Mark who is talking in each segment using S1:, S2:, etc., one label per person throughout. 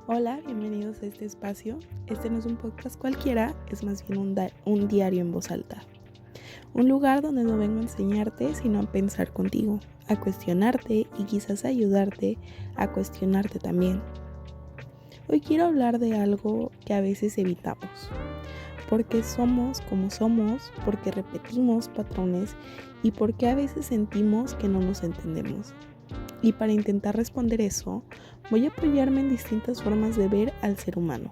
S1: Hola, bienvenidos a este espacio. Este no es un podcast cualquiera, es más bien un diario en voz alta. Un lugar donde no vengo a enseñarte, sino a pensar contigo, a cuestionarte y quizás a ayudarte a cuestionarte también. Hoy quiero hablar de algo que a veces evitamos, porque somos como somos, porque repetimos patrones y porque a veces sentimos que no nos entendemos. Y para intentar responder eso, voy a apoyarme en distintas formas de ver al ser humano,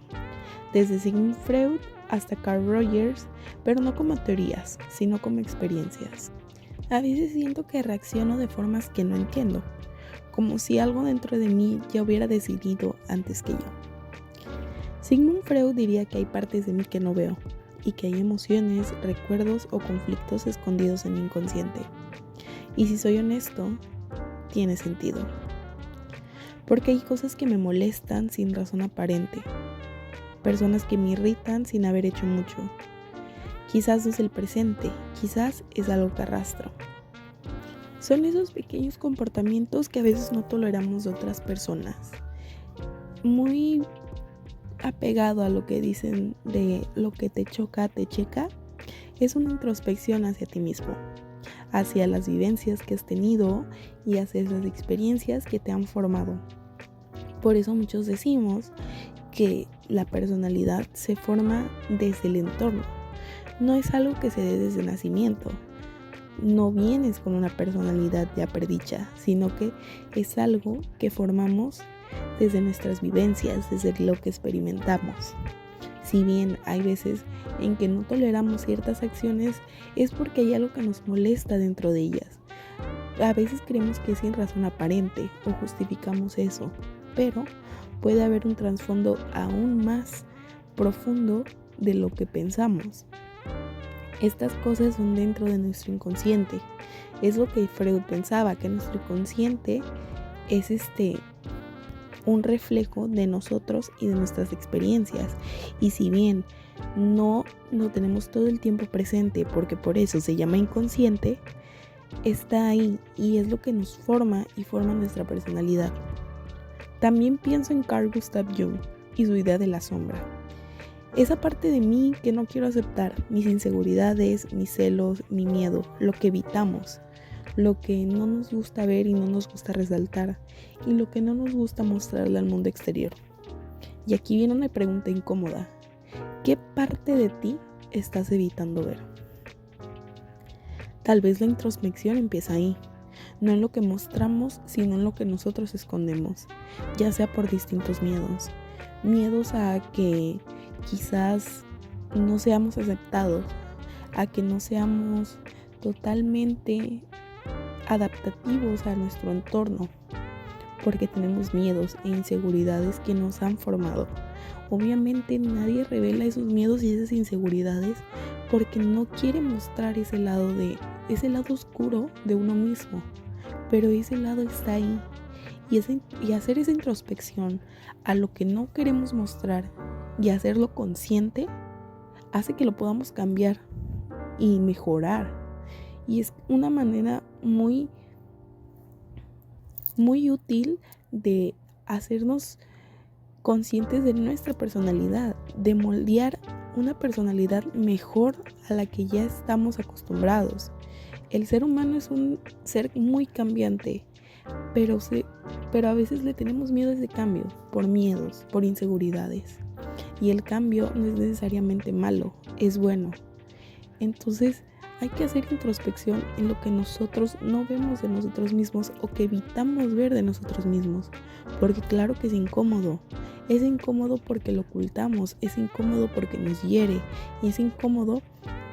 S1: desde Sigmund Freud hasta Carl Rogers, pero no como teorías, sino como experiencias. A veces siento que reacciono de formas que no entiendo, como si algo dentro de mí ya hubiera decidido antes que yo. Sigmund Freud diría que hay partes de mí que no veo, y que hay emociones, recuerdos o conflictos escondidos en mi inconsciente. Y si soy honesto, tiene sentido. Porque hay cosas que me molestan sin razón aparente, personas que me irritan sin haber hecho mucho. Quizás no es el presente, quizás es algo que arrastro. Son esos pequeños comportamientos que a veces no toleramos de otras personas. Muy apegado a lo que dicen de lo que te choca, te checa, es una introspección hacia ti mismo, hacia las vivencias que has tenido y hacia esas experiencias que te han formado. Por eso muchos decimos que la personalidad se forma desde el entorno. No es algo que se dé desde el nacimiento. No vienes con una personalidad ya predicha, sino que es algo que formamos desde nuestras vivencias, desde lo que experimentamos. Si bien hay veces en que no toleramos ciertas acciones, es porque hay algo que nos molesta dentro de ellas. A veces creemos que es sin razón aparente o justificamos eso, pero puede haber un trasfondo aún más profundo de lo que pensamos. Estas cosas son dentro de nuestro inconsciente. Es lo que Freud pensaba, que nuestro inconsciente es un reflejo de nosotros y de nuestras experiencias. Y si bien no lo tenemos todo el tiempo presente, porque por eso se llama inconsciente, está ahí y es lo que nos forma y forma nuestra personalidad. También pienso en Carl Gustav Jung y su idea de la sombra. Esa parte de mí que no quiero aceptar, mis inseguridades, mis celos, mi miedo, lo que evitamos, lo que no nos gusta ver y no nos gusta resaltar, y lo que no nos gusta mostrarle al mundo exterior. Y aquí viene una pregunta incómoda. ¿Qué parte de ti estás evitando ver? Tal vez la introspección empieza ahí, no en lo que mostramos, sino en lo que nosotros escondemos, ya sea por distintos miedos. Miedos a que quizás no seamos aceptados, a que no seamos totalmente adaptativos a nuestro entorno, porque tenemos miedos e inseguridades que nos han formado. Obviamente nadie revela esos miedos y esas inseguridades porque no quiere mostrar ese lado oscuro de uno mismo, pero ese lado está ahí. Y hacer esa introspección a lo que no queremos mostrar y hacerlo consciente hace que lo podamos cambiar y mejorar. Y es una manera muy, muy útil de hacernos conscientes de nuestra personalidad, de moldear una personalidad mejor a la que ya estamos acostumbrados. El ser humano es un ser muy cambiante, pero a veces le tenemos miedo a ese cambio, por miedos, por inseguridades. Y el cambio no es necesariamente malo, es bueno. Entonces hay que hacer introspección en lo que nosotros no vemos de nosotros mismos o que evitamos ver de nosotros mismos, porque claro que es incómodo porque lo ocultamos, es incómodo porque nos hiere y es incómodo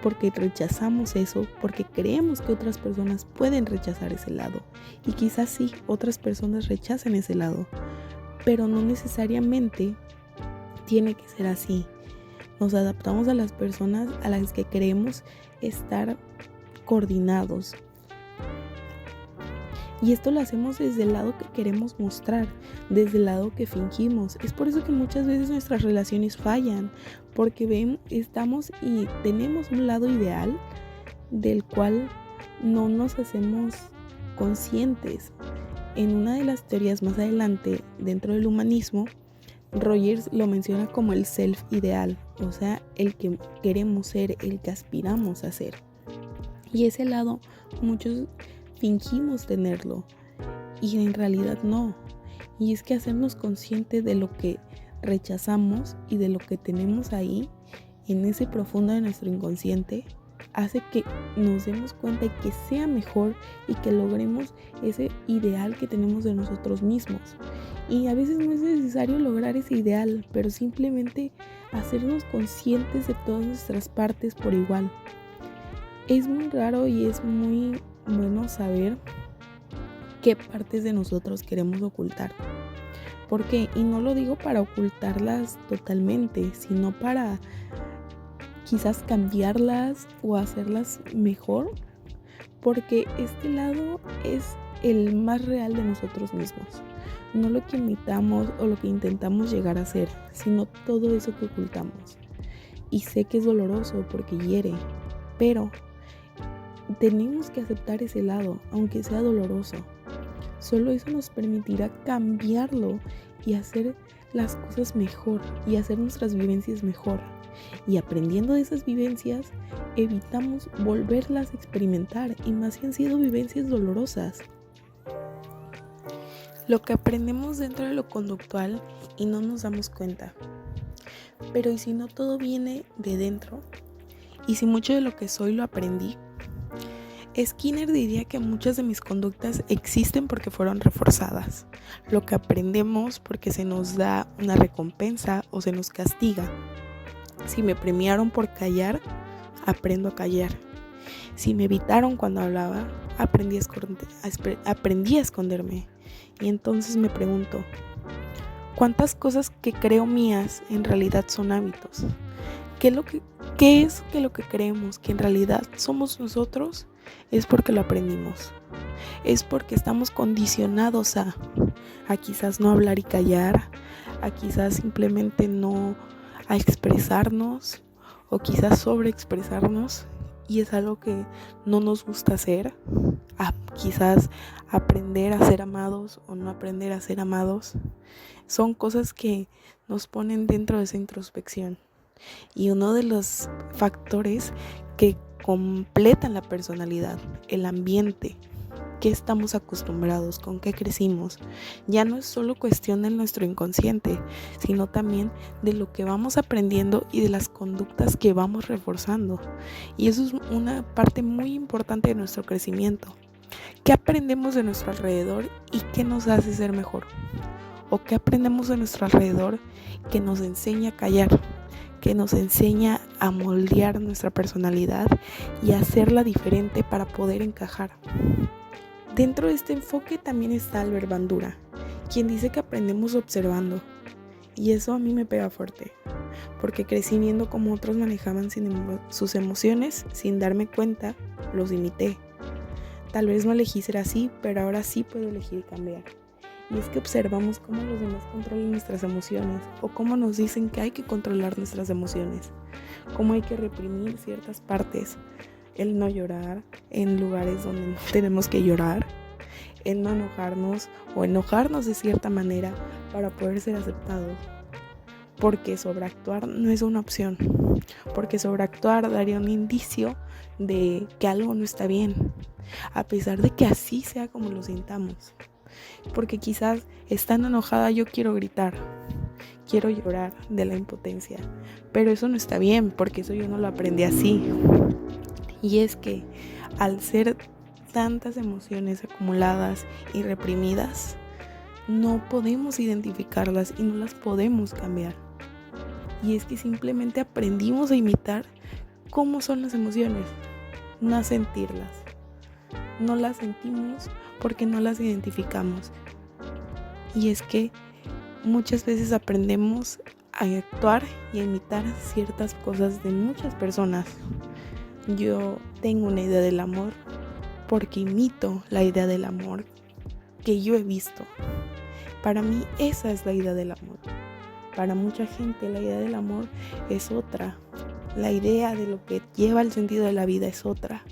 S1: porque rechazamos eso, porque creemos que otras personas pueden rechazar ese lado y quizás sí, otras personas rechacen ese lado, pero no necesariamente tiene que ser así. Nos adaptamos a las personas a las que creemos estar coordinados. Y esto lo hacemos desde el lado que queremos mostrar, desde el lado que fingimos. Es por eso que muchas veces nuestras relaciones fallan, porque estamos y tenemos un lado ideal del cual no nos hacemos conscientes. En una de las teorías más adelante, dentro del humanismo, Rogers lo menciona como el self ideal, o sea, el que queremos ser, el que aspiramos a ser. Y ese lado muchos fingimos tenerlo y en realidad no. Y es que hacernos conscientes de lo que rechazamos y de lo que tenemos ahí, en ese profundo de nuestro inconsciente, hace que nos demos cuenta y que sea mejor y que logremos ese ideal que tenemos de nosotros mismos. Y a veces no es necesario lograr ese ideal, pero simplemente hacernos conscientes de todas nuestras partes por igual. Es muy raro y es muy bueno saber qué partes de nosotros queremos ocultar. ¿Por qué? Y no lo digo para ocultarlas totalmente, sino para quizás cambiarlas o hacerlas mejor, porque este lado es el más real de nosotros mismos, no lo que imitamos o lo que intentamos llegar a ser, sino todo eso que ocultamos. Y sé que es doloroso porque hiere, pero tenemos que aceptar ese lado, aunque sea doloroso. Solo eso nos permitirá cambiarlo y hacer las cosas mejor y hacer nuestras vivencias mejor. Y aprendiendo de esas vivencias, evitamos volverlas a experimentar, y más si han sido vivencias dolorosas. Lo que aprendemos dentro de lo conductual y no nos damos cuenta. Pero ¿y si no todo viene de dentro? ¿Y si mucho de lo que soy lo aprendí? Skinner diría que muchas de mis conductas existen porque fueron reforzadas. Lo que aprendemos porque se nos da una recompensa o se nos castiga. Si me premiaron por callar, aprendo a callar. Si me evitaron cuando hablaba, aprendí a esconderme. Y entonces me pregunto, ¿cuántas cosas que creo mías en realidad son hábitos? ¿Qué es que lo que creemos que en realidad somos nosotros es porque lo aprendimos? Es porque estamos condicionados a quizás no hablar y callar, a quizás simplemente no a expresarnos o quizás sobreexpresarnos, y es algo que no nos gusta hacer, a quizás aprender a ser amados o no aprender a ser amados. Son cosas que nos ponen dentro de esa introspección. Y uno de los factores que completan la personalidad, el ambiente, qué estamos acostumbrados, con qué crecimos, ya no es solo cuestión de nuestro inconsciente, sino también de lo que vamos aprendiendo y de las conductas que vamos reforzando. Y eso es una parte muy importante de nuestro crecimiento. ¿Qué aprendemos de nuestro alrededor y qué nos hace ser mejor? ¿O qué aprendemos de nuestro alrededor que nos enseña a callar, que nos enseña a moldear nuestra personalidad y a hacerla diferente para poder encajar? Dentro de este enfoque también está Albert Bandura, quien dice que aprendemos observando. Y eso a mí me pega fuerte, porque crecí viendo cómo otros manejaban sus emociones sin darme cuenta, los imité. Tal vez no elegí ser así, pero ahora sí puedo elegir cambiar. Y es que observamos cómo los demás controlan nuestras emociones, o cómo nos dicen que hay que controlar nuestras emociones, cómo hay que reprimir ciertas partes, el no llorar en lugares donde no tenemos que llorar, el no enojarnos o enojarnos de cierta manera para poder ser aceptados. Porque sobreactuar no es una opción, porque sobreactuar daría un indicio de que algo no está bien, a pesar de que así sea como lo sintamos. Porque quizás estando enojada yo quiero gritar, quiero llorar de la impotencia, pero eso no está bien, porque eso yo no lo aprendí así. Y es que al ser tantas emociones acumuladas y reprimidas, no podemos identificarlas y no las podemos cambiar. Y es que simplemente aprendimos a imitar cómo son las emociones, no a sentirlas. No las sentimos porque no las identificamos. Y es que muchas veces aprendemos a actuar y a imitar ciertas cosas de muchas personas. Yo tengo una idea del amor porque imito la idea del amor que yo he visto. Para mí esa es la idea del amor. Para mucha gente la idea del amor es otra. La idea de lo que lleva el sentido de la vida es otra.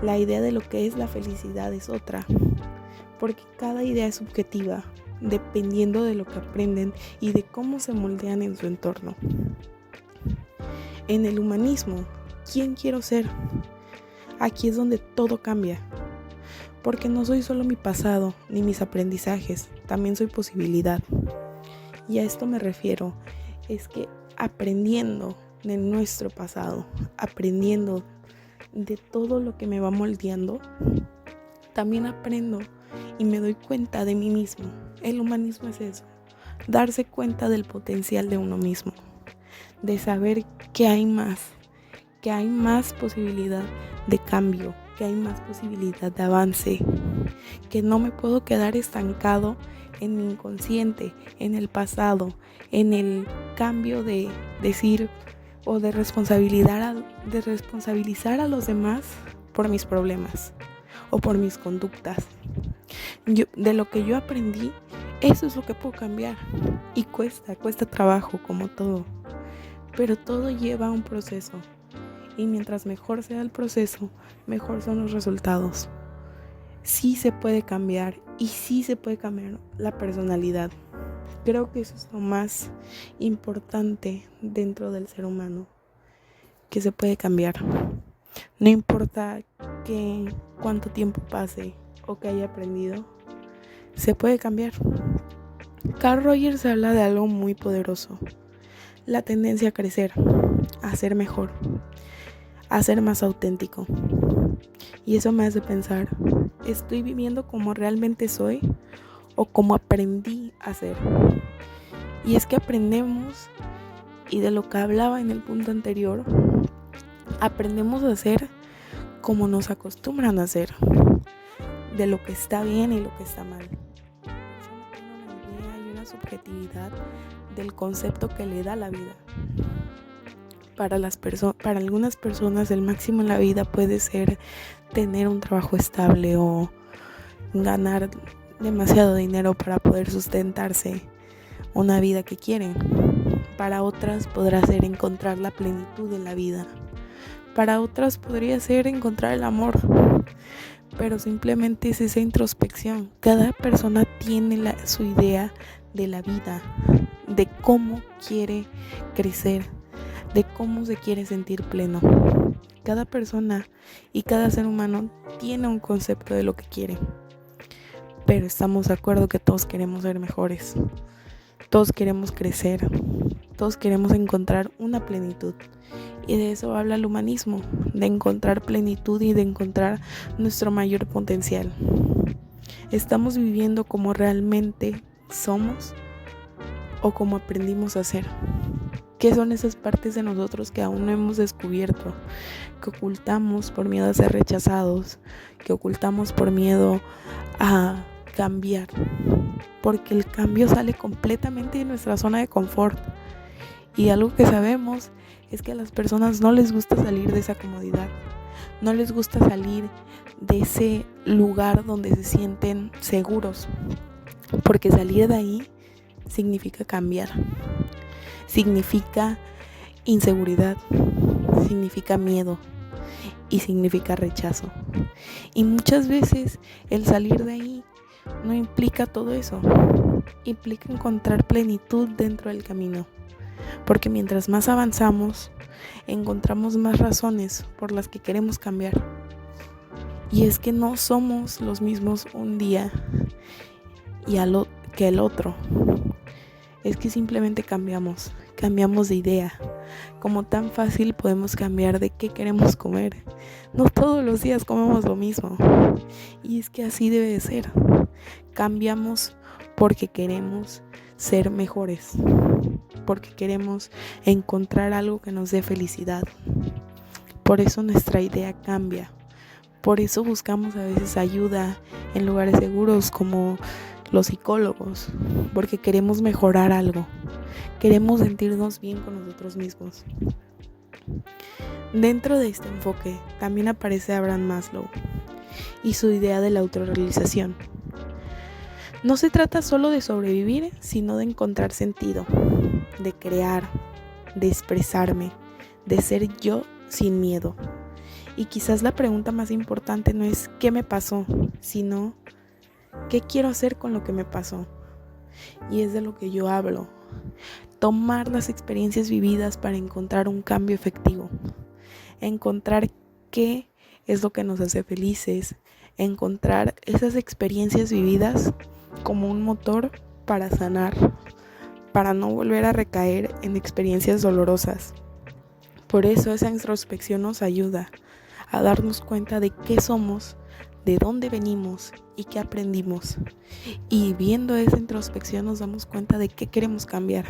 S1: La idea de lo que es la felicidad es otra. Porque cada idea es subjetiva. dependiendo de lo que aprenden y de cómo se moldean en su entorno. En el humanismo, ¿quién quiero ser? Aquí es donde todo cambia, porque no soy solo mi pasado ni mis aprendizajes, también soy posibilidad. Y a esto me refiero, es que aprendiendo de nuestro pasado, aprendiendo de todo lo que me va moldeando, también aprendo y me doy cuenta de mí mismo. El humanismo es eso, darse cuenta del potencial de uno mismo, de saber que hay más posibilidad de cambio, que hay más posibilidad de avance, que no me puedo quedar estancado en mi inconsciente, en el pasado, en el cambio de decir o de responsabilizar a los demás por mis problemas o por mis conductas. De lo que yo aprendí, eso es lo que puedo cambiar. Y cuesta trabajo como todo. Pero todo lleva un proceso. Y mientras mejor sea el proceso, mejor son los resultados. Sí se puede cambiar y sí se puede cambiar la personalidad. Creo que eso es lo más importante dentro del ser humano, que se puede cambiar. No importa cuánto tiempo pase o que haya aprendido, se puede cambiar. Carl Rogers habla de algo muy poderoso: la tendencia a crecer, a ser mejor, a ser más auténtico. Y eso me hace pensar, ¿estoy viviendo como realmente soy o como aprendí a ser? Y es que aprendemos, y de lo que hablaba en el punto anterior, aprendemos a ser como nos acostumbran a ser, de lo que está bien y lo que está mal. Tiene una idea y una subjetividad del concepto que le da la vida. Para algunas personas el máximo en la vida puede ser tener un trabajo estable o ganar demasiado dinero para poder sustentarse una vida que quieren. Para otras podrá ser encontrar la plenitud de la vida. Para otras podría ser encontrar el amor. Pero simplemente es esa introspección. Cada persona tiene su idea de la vida, de cómo quiere crecer, de cómo se quiere sentir pleno. Cada persona y cada ser humano tiene un concepto de lo que quiere. Pero estamos de acuerdo que todos queremos ser mejores. Todos queremos crecer. Todos queremos encontrar una plenitud. Y de eso habla el humanismo, de encontrar plenitud y de encontrar nuestro mayor potencial. ¿Estamos viviendo como realmente somos o como aprendimos a ser? ¿Qué son esas partes de nosotros que aún no hemos descubierto, que ocultamos por miedo a ser rechazados, que ocultamos por miedo a cambiar? Porque el cambio sale completamente de nuestra zona de confort. Y algo que sabemos es que a las personas no les gusta salir de esa comodidad, no les gusta salir de ese lugar donde se sienten seguros, porque salir de ahí significa cambiar, significa inseguridad, significa miedo y significa rechazo. Y muchas veces el salir de ahí no implica todo eso, implica encontrar plenitud dentro del camino. Porque mientras más avanzamos, encontramos más razones por las que queremos cambiar. Y es que no somos los mismos un día que el otro. Es que simplemente cambiamos de idea. Como tan fácil podemos cambiar de qué queremos comer. No todos los días comemos lo mismo. Y es que así debe de ser. Cambiamos porque queremos ser mejores, porque queremos encontrar algo que nos dé felicidad. Por eso nuestra idea cambia. Por eso buscamos a veces ayuda en lugares seguros como los psicólogos, porque queremos mejorar algo. Queremos sentirnos bien con nosotros mismos. Dentro de este enfoque también aparece Abraham Maslow y su idea de la autorrealización. No se trata solo de sobrevivir, sino de encontrar sentido, de crear, de expresarme, de ser yo sin miedo. Y quizás la pregunta más importante no es ¿qué me pasó?, sino ¿qué quiero hacer con lo que me pasó? y es de lo que yo hablo. Tomar las experiencias vividas para encontrar un cambio efectivo. Encontrar qué es lo que nos hace felices. Encontrar esas experiencias vividas como un motor para sanar, para no volver a recaer en experiencias dolorosas. Por eso esa introspección nos ayuda a darnos cuenta de qué somos, de dónde venimos y qué aprendimos. Y viendo esa introspección nos damos cuenta de qué queremos cambiar,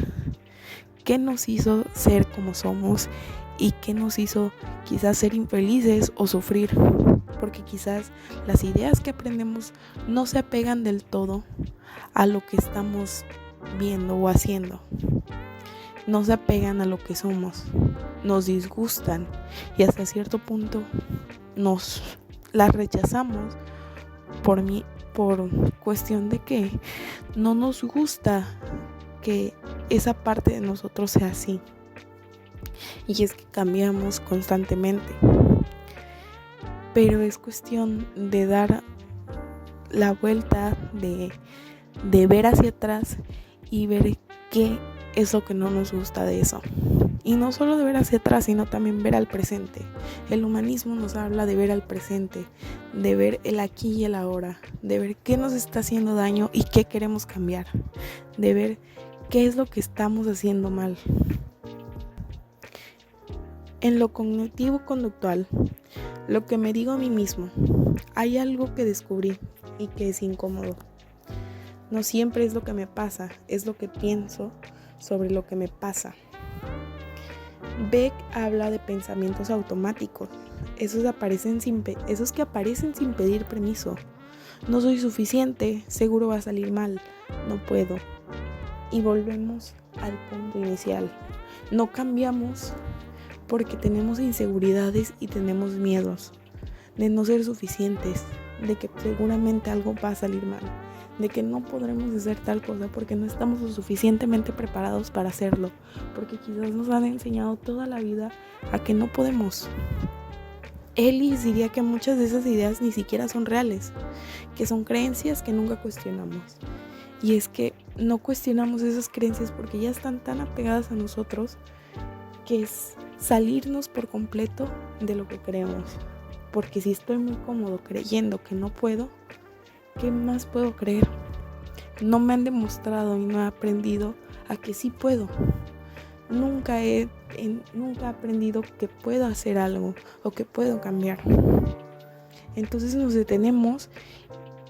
S1: qué nos hizo ser como somos y qué nos hizo quizás ser infelices o sufrir. Porque quizás las ideas que aprendemos no se apegan del todo a lo que estamos viendo o haciendo. No se apegan a lo que somos, nos disgustan y hasta cierto punto nos las rechazamos por cuestión de que no nos gusta que esa parte de nosotros sea así. Y es que cambiamos constantemente, pero es cuestión de dar la vuelta, de ver hacia atrás y ver qué es lo que no nos gusta de eso. Y no solo de ver hacia atrás, sino también ver al presente. El humanismo nos habla de ver al presente, de ver el aquí y el ahora, de ver qué nos está haciendo daño y qué queremos cambiar, de ver qué es lo que estamos haciendo mal. En lo cognitivo-conductual, lo que me digo a mí mismo, hay algo que descubrí y que es incómodo. No siempre es lo que me pasa, es lo que pienso sobre lo que me pasa. Beck habla de pensamientos automáticos, esos que aparecen sin pedir permiso. No soy suficiente, seguro va a salir mal, no puedo. Y volvemos al punto inicial. No cambiamos porque tenemos inseguridades y tenemos miedos de no ser suficientes, de que seguramente algo va a salir mal, de que no podremos hacer tal cosa porque no estamos lo suficientemente preparados para hacerlo, porque quizás nos han enseñado toda la vida a que no podemos. Ellis diría que muchas de esas ideas ni siquiera son reales, que son creencias que nunca cuestionamos. Y es que no cuestionamos esas creencias porque ya están tan apegadas a nosotros que es salirnos por completo de lo que creemos. Porque si estoy muy cómodo creyendo que no puedo, ¿qué más puedo creer? No me han demostrado y no he aprendido a que sí puedo. Nunca he aprendido que puedo hacer algo o que puedo cambiar. Entonces nos detenemos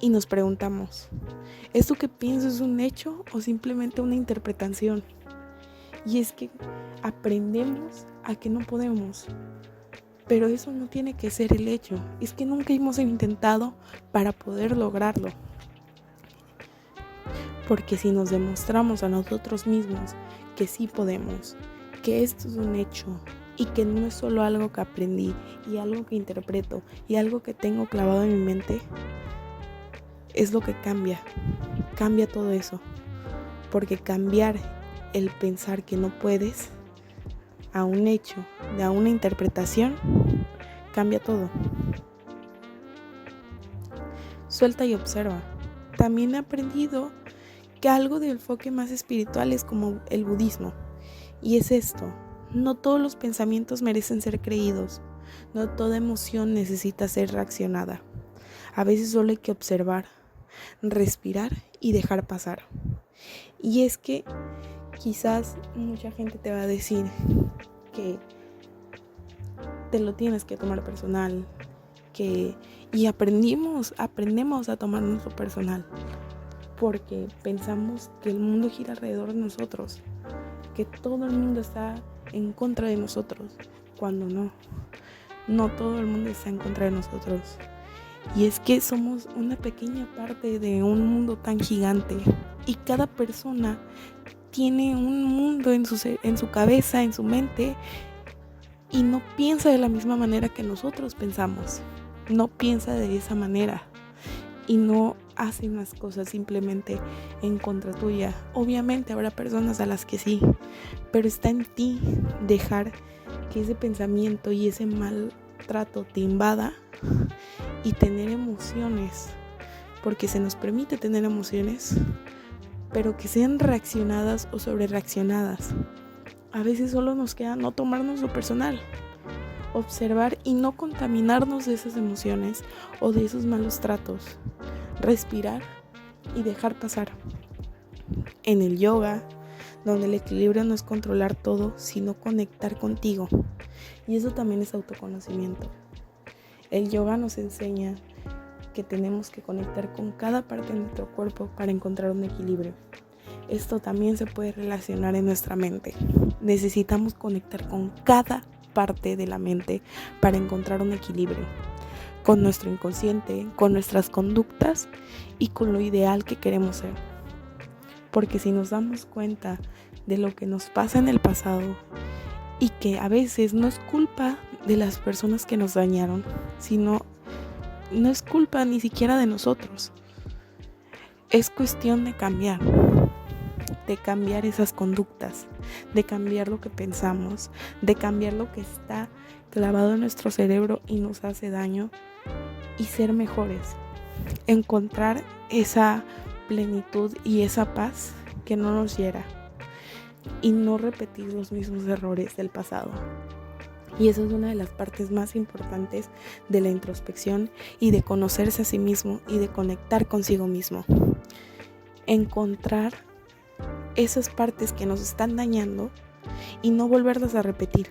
S1: y nos preguntamos, ¿esto que pienso es un hecho o simplemente una interpretación? Y es que aprendemos a que no podemos. Pero eso no tiene que ser el hecho. Es que nunca hemos intentado para poder lograrlo. Porque si nos demostramos a nosotros mismos que sí podemos, que esto es un hecho y que no es solo algo que aprendí y algo que interpreto y algo que tengo clavado en mi mente, es lo que cambia todo eso. Porque cambiar el pensar que no puedes a un hecho, a una interpretación, cambia todo. Suelta y observa. También he aprendido que algo de enfoque más espiritual es como el budismo. Y es esto, no todos los pensamientos merecen ser creídos, no toda emoción necesita ser reaccionada. A veces solo hay que observar, respirar y dejar pasar. Y es que quizás mucha gente te va a decir que te lo tienes que tomar personal, y aprendemos a tomárnoslo personal, porque pensamos que el mundo gira alrededor de nosotros, que todo el mundo está en contra de nosotros, cuando no todo el mundo está en contra de nosotros. Y es que somos una pequeña parte de un mundo tan gigante, y cada persona tiene un mundo en su cabeza, en su mente, y no piensa de la misma manera que nosotros pensamos. No piensa de esa manera y no hace las cosas simplemente en contra tuya. Obviamente habrá personas a las que sí, pero está en ti dejar que ese pensamiento y ese mal trato te invada y tener emociones, porque se nos permite tener emociones, pero que sean reaccionadas o sobrereaccionadas. A veces solo nos queda no tomarnos lo personal, observar y no contaminarnos de esas emociones o de esos malos tratos, respirar y dejar pasar. En el yoga, donde el equilibrio no es controlar todo, sino conectar contigo, y eso también es autoconocimiento. El yoga nos enseña que tenemos que conectar con cada parte de nuestro cuerpo para encontrar un equilibrio. Esto también se puede relacionar en nuestra mente. Necesitamos conectar con cada parte de la mente para encontrar un equilibrio, con nuestro inconsciente, con nuestras conductas y con lo ideal que queremos ser. Porque si nos damos cuenta de lo que nos pasa en el pasado y que a veces no es culpa de las personas que nos dañaron, sino no es culpa ni siquiera de nosotros. Es cuestión de cambiar esas conductas, de cambiar lo que pensamos, de cambiar lo que está clavado en nuestro cerebro y nos hace daño y ser mejores. Encontrar esa plenitud y esa paz que no nos hiera y no repetir los mismos errores del pasado. Y eso es una de las partes más importantes de la introspección y de conocerse a sí mismo y de conectar consigo mismo. Encontrar esas partes que nos están dañando y no volverlas a repetir.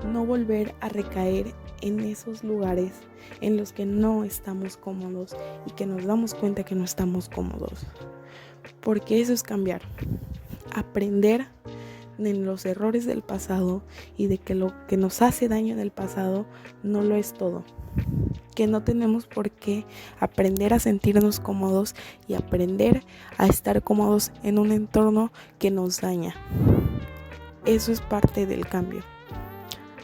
S1: No volver a recaer en esos lugares en los que no estamos cómodos y que nos damos cuenta que no estamos cómodos. Porque eso es cambiar. Aprender en los errores del pasado y de que lo que nos hace daño en el pasado no lo es todo. Que no tenemos por qué aprender a sentirnos cómodos y aprender a estar cómodos en un entorno que nos daña. Eso es parte del cambio.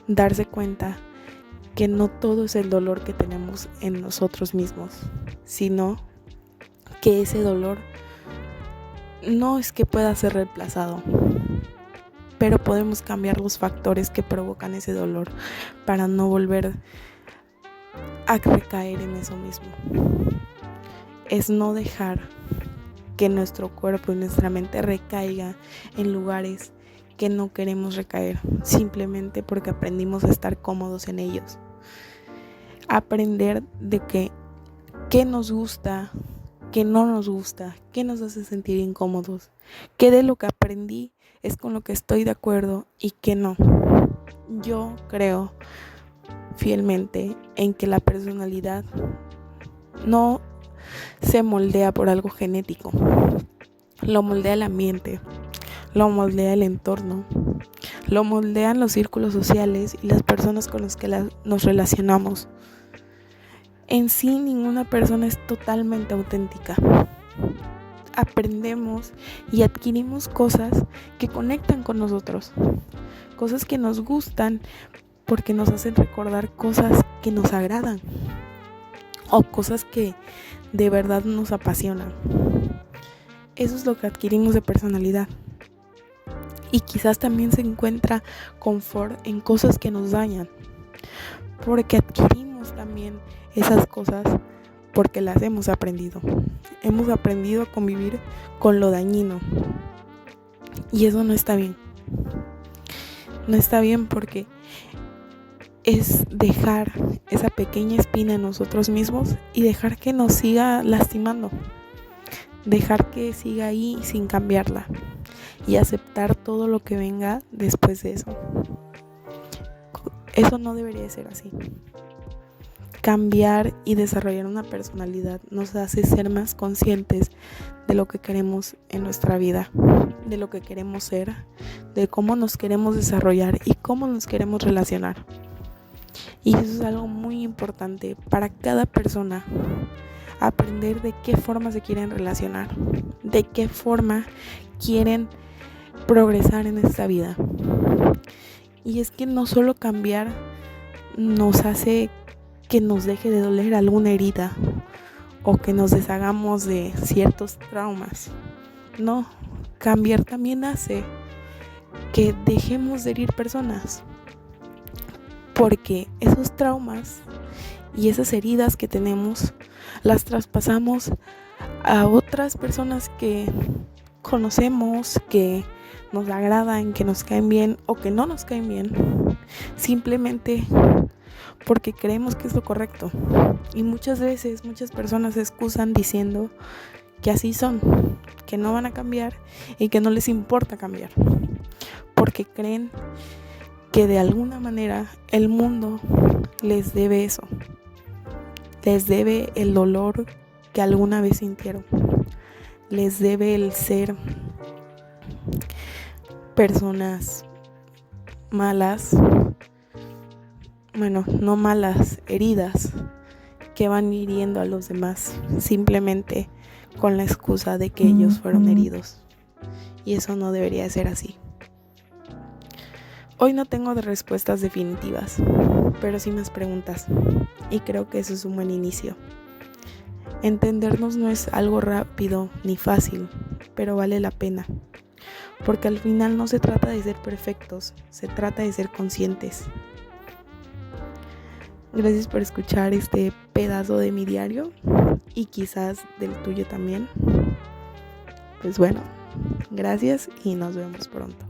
S1: Darse cuenta que no todo es el dolor que tenemos en nosotros mismos, sino que ese dolor no es que pueda ser reemplazado, pero podemos cambiar los factores que provocan ese dolor para no volver a recaer en eso mismo. Es no dejar que nuestro cuerpo y nuestra mente recaiga en lugares que no queremos recaer, simplemente porque aprendimos a estar cómodos en ellos. Aprender de qué nos gusta, qué no nos gusta, qué nos hace sentir incómodos, qué de lo que aprendí es con lo que estoy de acuerdo y qué no. Yo creo fielmente en que la personalidad no se moldea por algo genético, lo moldea el ambiente, lo moldea el entorno, lo moldean los círculos sociales y las personas con las que nos relacionamos. En sí, ninguna persona es totalmente auténtica. Aprendemos y adquirimos cosas que conectan con nosotros, cosas que nos gustan porque nos hacen recordar cosas que nos agradan o cosas que de verdad nos apasionan. Eso es lo que adquirimos de personalidad. Y quizás también se encuentra confort en cosas que nos dañan, porque adquirimos también esas cosas porque las hemos aprendido. Hemos aprendido a convivir con lo dañino y eso no está bien. No está bien porque es dejar esa pequeña espina en nosotros mismos y dejar que nos siga lastimando, dejar que siga ahí sin cambiarla y aceptar todo lo que venga después de eso. Eso no debería ser así. Cambiar y desarrollar una personalidad nos hace ser más conscientes de lo que queremos en nuestra vida, de lo que queremos ser, de cómo nos queremos desarrollar y cómo nos queremos relacionar. Y eso es algo muy importante para cada persona, aprender de qué forma se quieren relacionar, de qué forma quieren progresar en esta vida. Y es que no solo cambiar nos hace que nos deje de doler alguna herida o que nos deshagamos de ciertos traumas. No, cambiar también hace que dejemos de herir personas, porque esos traumas y esas heridas que tenemos las traspasamos a otras personas que conocemos, que nos agradan, que nos caen bien o que no nos caen bien, simplemente porque creemos que es lo correcto. Y muchas veces muchas personas se excusan diciendo que así son, que no van a cambiar y que no les importa cambiar, porque creen que de alguna manera el mundo les debe eso, les debe el dolor que alguna vez sintieron, les debe el ser personas malas, bueno, no malas, heridas, que van hiriendo a los demás simplemente con la excusa de que ellos fueron heridos. Y eso no debería ser así. Hoy no tengo respuestas definitivas, pero sí más preguntas. Y creo que eso es un buen inicio. Entendernos no es algo rápido ni fácil, pero vale la pena. Porque al final no se trata de ser perfectos, se trata de ser conscientes. Gracias por escuchar este pedazo de mi diario y quizás del tuyo también. Pues bueno, gracias y nos vemos pronto.